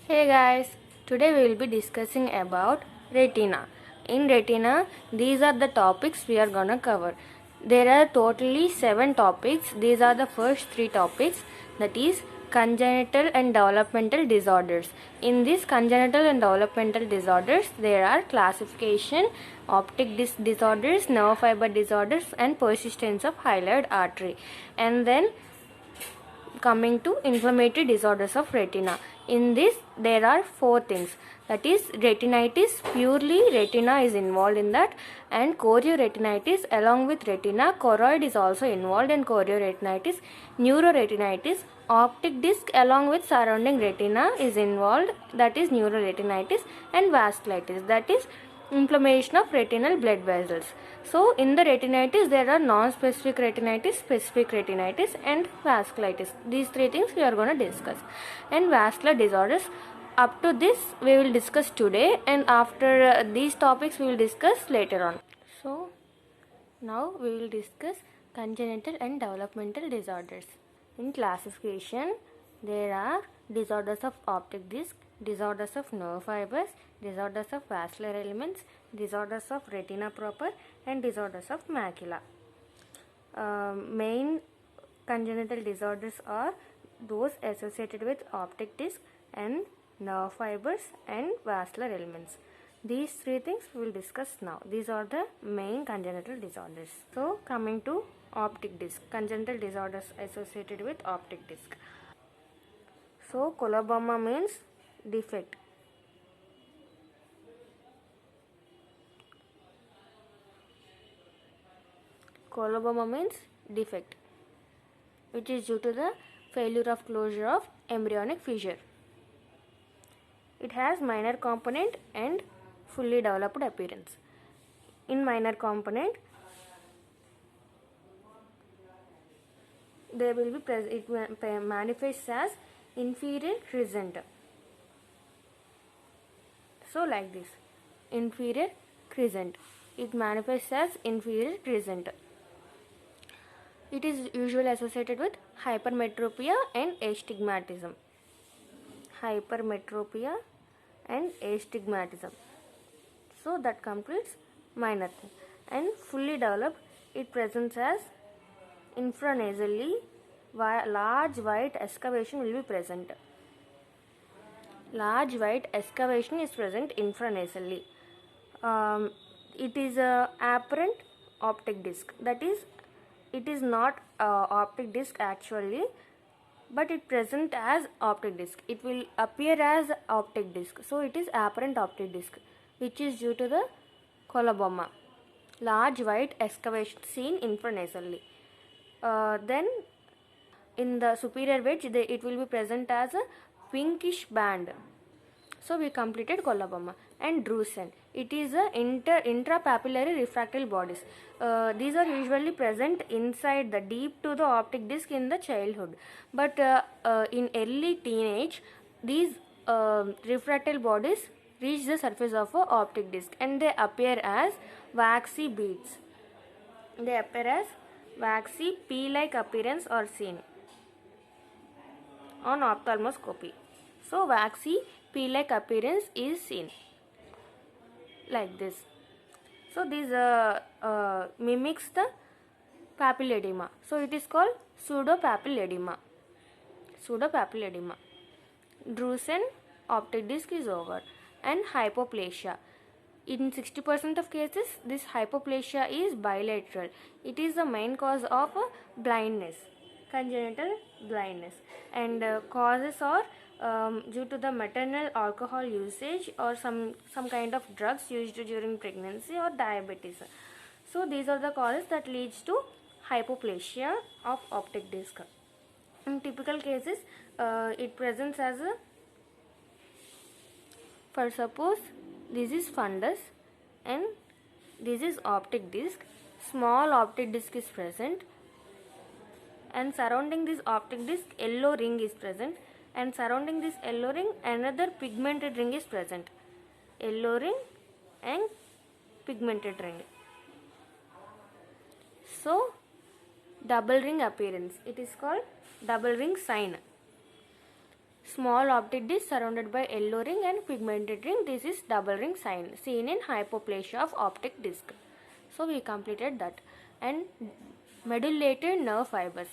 Hey guys, today we will be discussing about retina. In retina, these are the topics we are gonna cover. There are totally 7 topics. These are the first 3 topics, that is congenital and developmental disorders. In this congenital and developmental disorders, there are classification, optic disc disorders, nerve fiber disorders, and persistence of hyaloid artery. And then coming to inflammatory disorders of retina. In this there are 4 things, that is retinitis, purely retina is involved in that, and chorioretinitis along with retina, choroid is also involved in chorioretinitis, neuroretinitis, optic disc along with surrounding retina is involved, that is neuroretinitis, and vasculitis, that is inflammation of retinal blood vessels. So in the retinitis there are non-specific retinitis, specific retinitis, and vasculitis. These 3 things we are going to discuss. And vascular disorders, up to this we will discuss today, and after these topics we will discuss later on. So now we will discuss congenital and developmental disorders. In classification, there are disorders of optic disc, disorders of nerve fibers, disorders of vascular elements, disorders of retina proper, and disorders of macula. Main congenital disorders are those associated with optic disc and nerve fibers and vascular elements. These 3 things we will discuss now. These are the main congenital disorders. So coming to optic disc, congenital disorders associated with optic disc. So coloboma means defect. Coloboma means defect, which is due to the failure of closure of embryonic fissure. It has minor component and fully developed appearance. In minor component, there will be it manifests as inferior crescent. So like this, inferior crescent. It manifests as inferior crescent. It is usually associated with hypermetropia and astigmatism. Hypermetropia and astigmatism. So that completes minor thing. And fully developed, it presents as infranasally, large white excavation will be present. Large white excavation is present infranasally. It is a apparent optic disc, that is it is not optic disc actually, but it present as optic disc. It will appear as optic disc, so it is apparent optic disc, which is due to the coloboma, large white excavation seen infranasally. Then in the superior wedge it will be present as a pinkish band. So we completed coloboma. And drusen, it is a intrapapillary refractile bodies. These are usually present inside the deep to the optic disc in the childhood, but in early teenage these refractile bodies reach the surface of a optic disc and they appear as waxy beads. They appear as waxy pea-like appearance are seen on ophthalmoscopy. So waxy pea-like appearance is seen like this. So this mimics the papilledema. So it is called pseudopapilledema. Pseudopapilledema. Drusen optic disc is over. And hypoplasia. In 60% of cases, this hypoplasia is bilateral. It is the main cause of blindness, congenital blindness, and causes are due to the maternal alcohol usage or some kind of drugs used during pregnancy or diabetes. So these are the causes that leads to hypoplasia of optic disc. In typical cases, it presents as a, for suppose this is fundus and this is optic disc. Small optic disc is present, and surrounding this optic disc yellow ring is present, and surrounding this yellow ring another pigmented ring is present. Yellow ring and pigmented ring. So double ring appearance, it is called double ring sign. Small optic disc surrounded by yellow ring and pigmented ring. This is double ring sign seen in hypoplasia of optic disc. So we completed that. And medullated nerve fibers.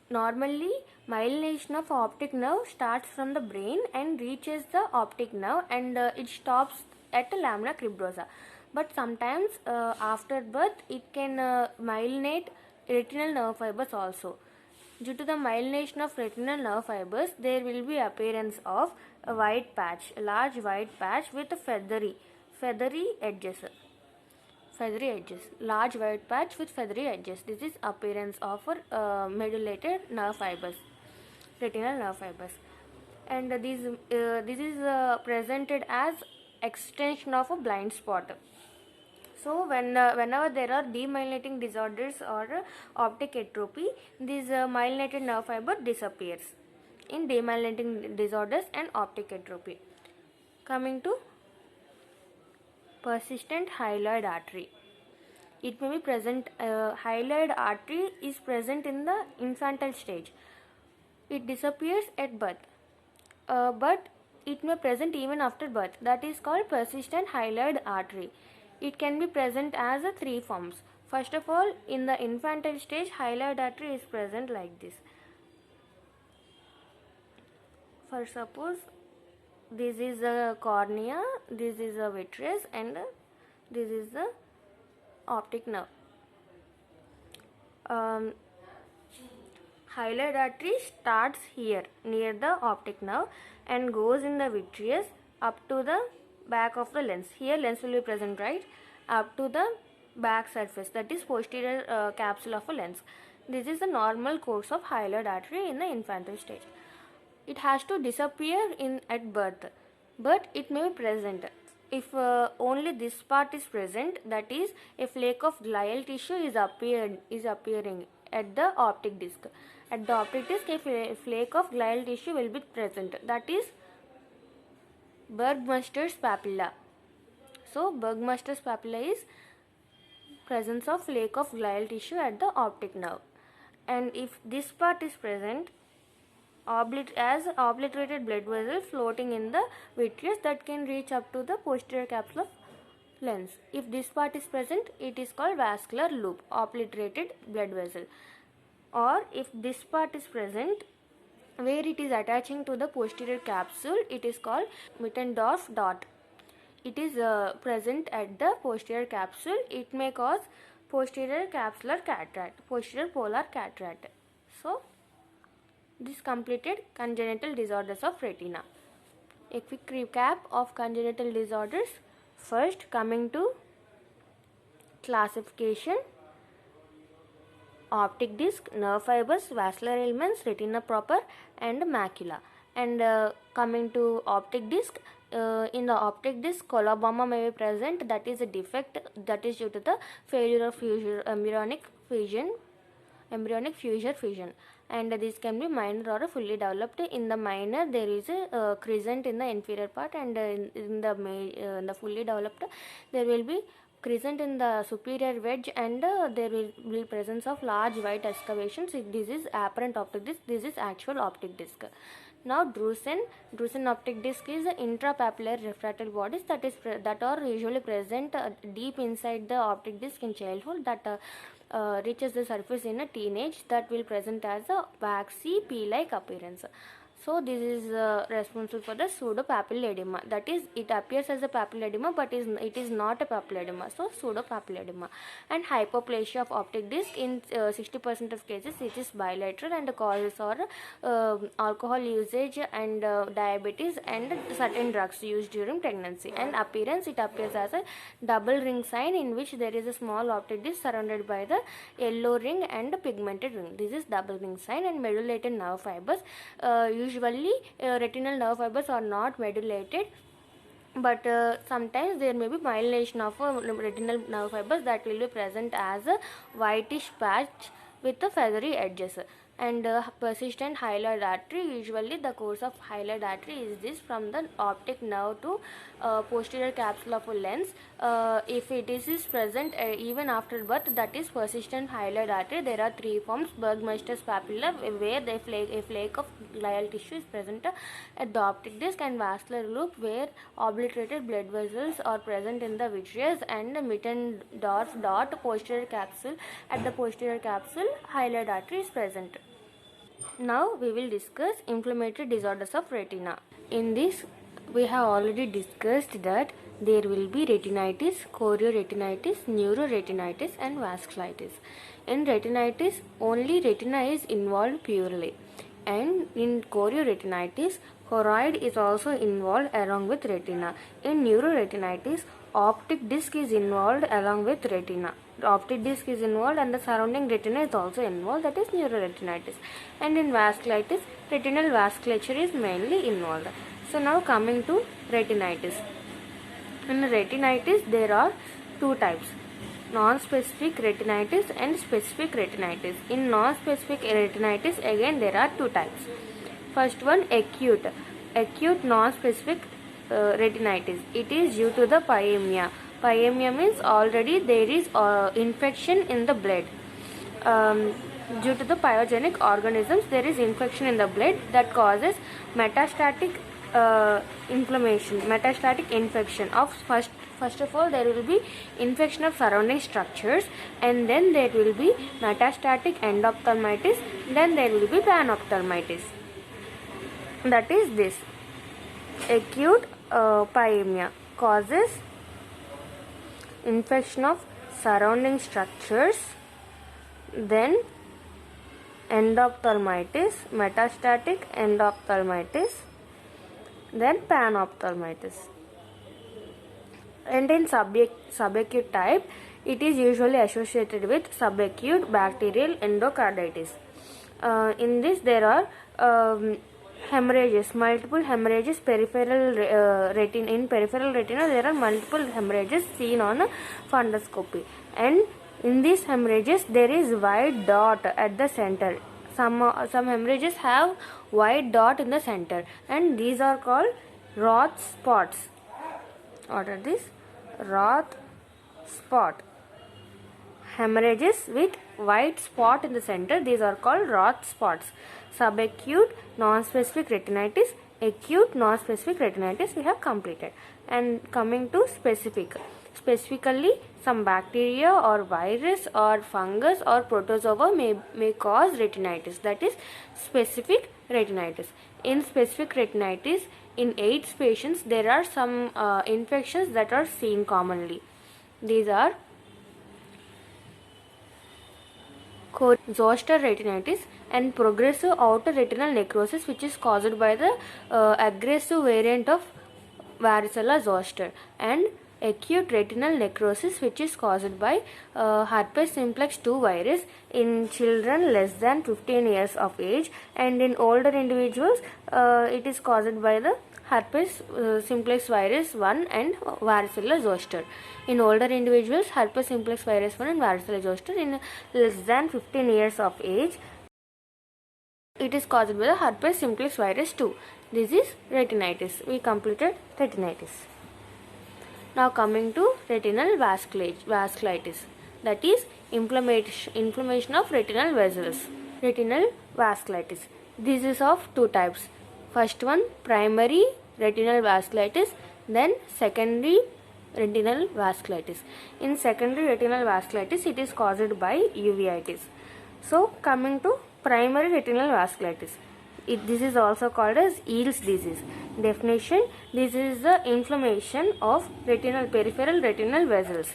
Normally, myelination of optic nerve starts from the brain and reaches the optic nerve, and it stops at lamina cribrosa. But sometimes after birth, it can myelinate retinal nerve fibers also. Due to the myelination of retinal nerve fibers, there will be appearance of a white patch, a large white patch with feathery edges. Large white patch with feathery edges. This is appearance of medullated nerve fibers, retinal nerve fibers. And this is presented as extension of a blind spot. So whenever there are demyelinating disorders or optic atrophy, this myelinated nerve fiber disappears in demyelinating disorders and optic atrophy. Coming to persistent hyaloid artery. It may be present, hyaloid artery is present in the infantile stage. It disappears at birth, but it may present even after birth. That is called persistent hyaloid artery. It can be present as a three forms. First of all, in the infantile stage, hyaloid artery is present like this. For suppose this is the cornea, this is the vitreous, and this is the optic nerve. Hyaloid artery starts here near the optic nerve and goes in the vitreous up to the back of the lens. Here lens will be present, right? Up to the back surface, that is posterior capsule of a lens. This is the normal course of hyaloid artery in the infantile stage. It has to disappear at birth, but it may be present. If only this part is present, that is a flake of glial tissue is appearing at the optic disc. At the optic disc, a flake of glial tissue will be present. That is Bergmaster's papilla. So Bergmaster's papilla is presence of flake of glial tissue at the optic nerve. And if this part is present, as obliterated blood vessel floating in the vitreous that can reach up to the posterior capsule of lens. If this part is present, it is called vascular loop, obliterated blood vessel. Or if this part is present, where it is attaching to the posterior capsule, it is called Mittendorf dot. It is present at the posterior capsule. It may cause posterior capsular cataract, posterior polar cataract. So this completed congenital disorders of retina. A quick recap of congenital disorders. First, coming to classification: optic disc, nerve fibers, vascular elements, retina proper, and macula. And coming to optic disc, in the optic disc, coloboma may be present. That is a defect that is due to the failure of embryonic fissure fusion. And this can be minor or fully developed. In the minor, there is a crescent in the inferior part, and in the fully developed, there will be crescent in the superior wedge, and there will be presence of large white excavations. If this is apparent optic disc, this is actual optic disc. Now Drusen optic disc is intrapapillary refractory bodies that are usually present deep inside the optic disc in childhood, that reaches the surface in a teenage, that will present as a waxy pea-like appearance. So this is responsible for the pseudopapilledema. That is, it appears as a papilledema, but it is not a papilledema. So pseudopapilledema. And hypoplasia of optic disc, in 60% of cases it is bilateral, and the causes are alcohol usage and diabetes and certain drugs used during pregnancy. And appearance, it appears as a double ring sign in which there is a small optic disc surrounded by the yellow ring and pigmented ring. This is double ring sign. And medullated nerve fibers, usually retinal nerve fibers are not medullated, but sometimes there may be myelination of retinal nerve fibers that will be present as a whitish patch with the feathery edges. And persistent hyaloid artery, usually the course of hyaloid artery is this: from the optic nerve to posterior capsule of a lens. If it is present even after birth, that is persistent hyaloid artery. There are three forms: Bergmester's papilla, where a flake of glial tissue is present at the optic disc, and vascular loop, where obliterated blood vessels are present in the vitreous, and Mittendorf dot posterior capsule. At the posterior capsule, hyaloid artery is present. Now we will discuss inflammatory disorders of retina. In this, we have already discussed that there will be retinitis, chorioretinitis, neuroretinitis, and vasculitis. In retinitis, only retina is involved purely, and in chorioretinitis, choroid is also involved along with retina. In neuroretinitis, optic disc is involved along with retina. The optic disc is involved and the surrounding retina is also involved, that is neuroretinitis. And in vasculitis, retinal vasculature is mainly involved. So now coming to retinitis. In retinitis, there are two types: non-specific retinitis and specific retinitis. In non-specific retinitis, again there are two types. First one, acute non-specific retinitis. It is due to the pyemia. Pyemia means already there is infection in the blood. Due to the pyogenic organisms, there is infection in the blood that causes metastatic inflammation, metastatic infection of first of all there will be infection of surrounding structures, and then there will be metastatic endophthalmitis, then there will be panophthalmitis. That is this. Acute pyemia causes infection of surrounding structures, then endophthalmitis, metastatic endophthalmitis, then panophthalmitis. And in subacute type, it is usually associated with subacute bacterial endocarditis. In this, there are hemorrhages, multiple hemorrhages, peripheral retina. In peripheral retina, there are multiple hemorrhages seen on fundoscopy, and in these hemorrhages there is white dot at the center. Some hemorrhages have white dot in the center, and these are called Roth spots. What are these? Roth spot. Hemorrhages with white spot in the center, these are called Roth spots. Subacute non-specific retinitis, acute non-specific retinitis we have completed. And coming to specific. Specifically, some bacteria or virus or fungus or protozoa may cause retinitis, that is specific retinitis. In specific retinitis, in AIDS patients, there are some infections that are seen commonly. These are zoster retinitis and progressive outer retinal necrosis, which is caused by the aggressive variant of varicella zoster, and acute retinal necrosis, which is caused by herpes simplex 2 virus in children less than 15 years of age, and in older individuals it is caused by the herpes simplex virus 1 and varicella zoster. In older individuals, herpes simplex virus 1 and varicella zoster. In less than 15 years of age, it is caused by the herpes simplex virus 2. This is retinitis. We completed retinitis. Now coming to retinal vasculitis, that is inflammation of retinal vessels. Retinal vasculitis. This is of two types. First one, primary retinal vasculitis, then secondary retinal vasculitis. In secondary retinal vasculitis, it is caused by uveitis. So coming to primary retinal vasculitis, this is also called as Eales disease. Definition: this is the inflammation of peripheral retinal vessels.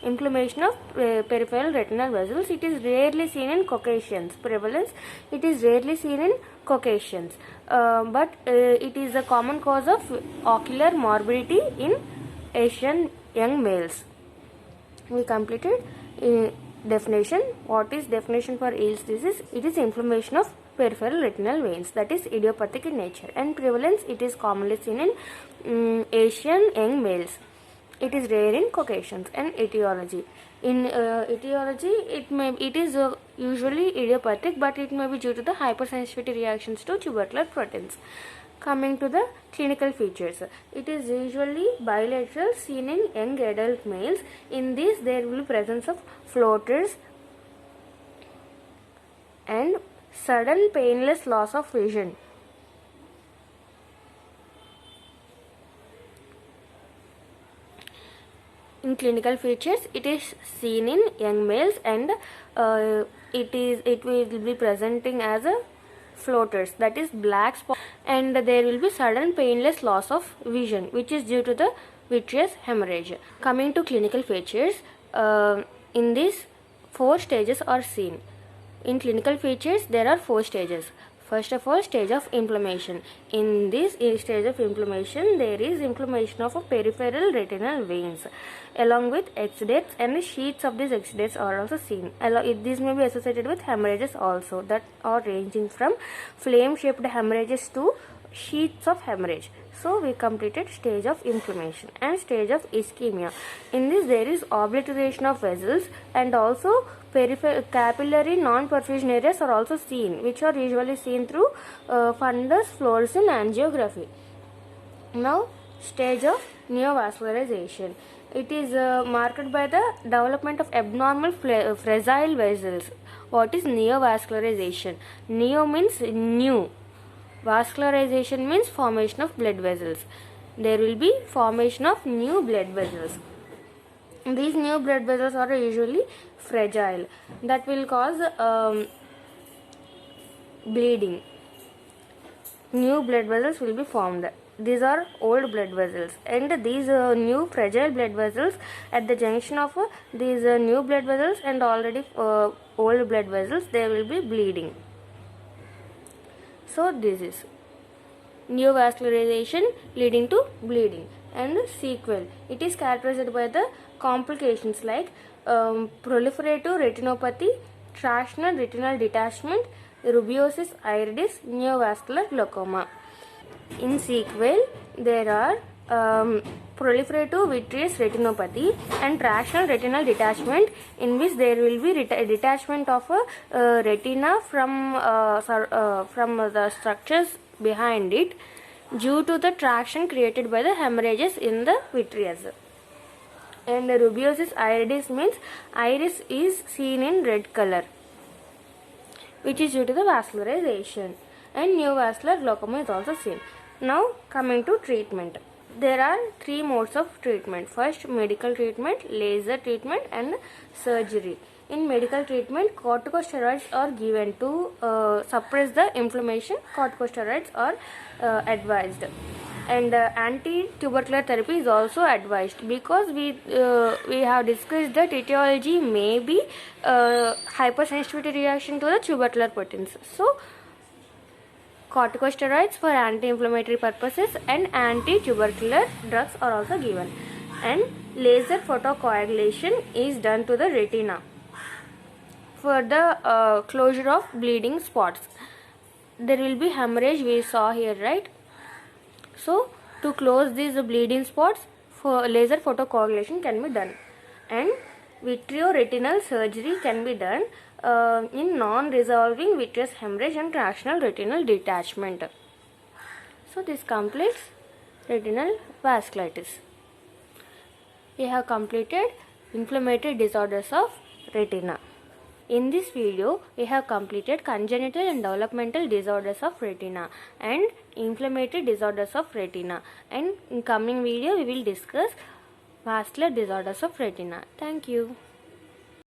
Inflammation of peripheral retinal vessels. It is rarely seen in Caucasians. Prevalence: it is rarely seen in Caucasians, but it is a common cause of ocular morbidity in Asian young males. We completed definition. What is definition for Eales disease? It is inflammation of peripheral retinal veins, that is idiopathic in nature, and prevalence: it is commonly seen in Asian young males. It is rare in Caucasians. And etiology: in etiology, it is usually idiopathic, but it may be due to the hypersensitivity reactions to tubercular proteins. Coming to the clinical features, it is usually bilateral, seen in young adult males. In this, there will be presence of floaters and sudden painless loss of vision. In clinical features, it is seen in young males, and it will be presenting as a floaters, that is black spot, and there will be sudden painless loss of vision, which is due to the vitreous hemorrhage. Coming to clinical features, in these 4 stages are seen. In clinical features, there are 4 stages. First of all, stage of inflammation. In this stage of inflammation, there is inflammation of a peripheral retinal veins, along with exudates, and the sheets of these exudates are also seen. These may be associated with hemorrhages also, that are ranging from flame-shaped hemorrhages to sheets of hemorrhage. So we completed stage of inflammation and stage of ischemia. In this, there is obliteration of vessels, and also capillary non-perfusion areas are also seen, which are usually seen through fundus fluorescein angiography. Now, stage of neovascularization. It is marked by the development of abnormal fragile vessels. What is neovascularization? Neo means new. Vascularization means formation of blood vessels. There will be formation of new blood vessels. These new blood vessels are usually fragile, that will cause bleeding. New blood vessels will be formed. These are old blood vessels, and these new fragile blood vessels, at the junction of these new blood vessels and already old blood vessels, there will be bleeding. So this is neovascularization leading to bleeding. And sequel, it is characterized by the complications like proliferative retinopathy, tractional retinal detachment, rubeosis iridis, neovascular glaucoma. In sequel, there are proliferative vitreous retinopathy and tractional retinal detachment, in which there will be detachment of a retina from the structures behind it due to the traction created by the hemorrhages in the vitreous. And rubeosis iridis means iris is seen in red color, which is due to the vascularization, and neovascular glaucoma is also seen. Now coming to treatment, there are 3 modes of treatment. First, medical treatment, laser treatment, and surgery. In medical treatment, corticosteroids are given to suppress the inflammation. Corticosteroids are advised, and anti-tubercular therapy is also advised, because we have discussed that etiology may be hypersensitivity reaction to the tubercular proteins. So corticosteroids for anti-inflammatory purposes and anti-tubercular drugs are also given, and laser photocoagulation is done to the retina for the closure of bleeding spots. There will be hemorrhage, we saw here, right? So to close these bleeding spots, for laser photocoagulation can be done, and vitreoretinal surgery can be done in non-resolving vitreous hemorrhage and tractional retinal detachment. So this completes retinal vasculitis. We have completed inflammatory disorders of retina. In this video, we have completed congenital and developmental disorders of retina and inflammatory disorders of retina. And in coming video, we will discuss vascular disorders of retina. Thank you.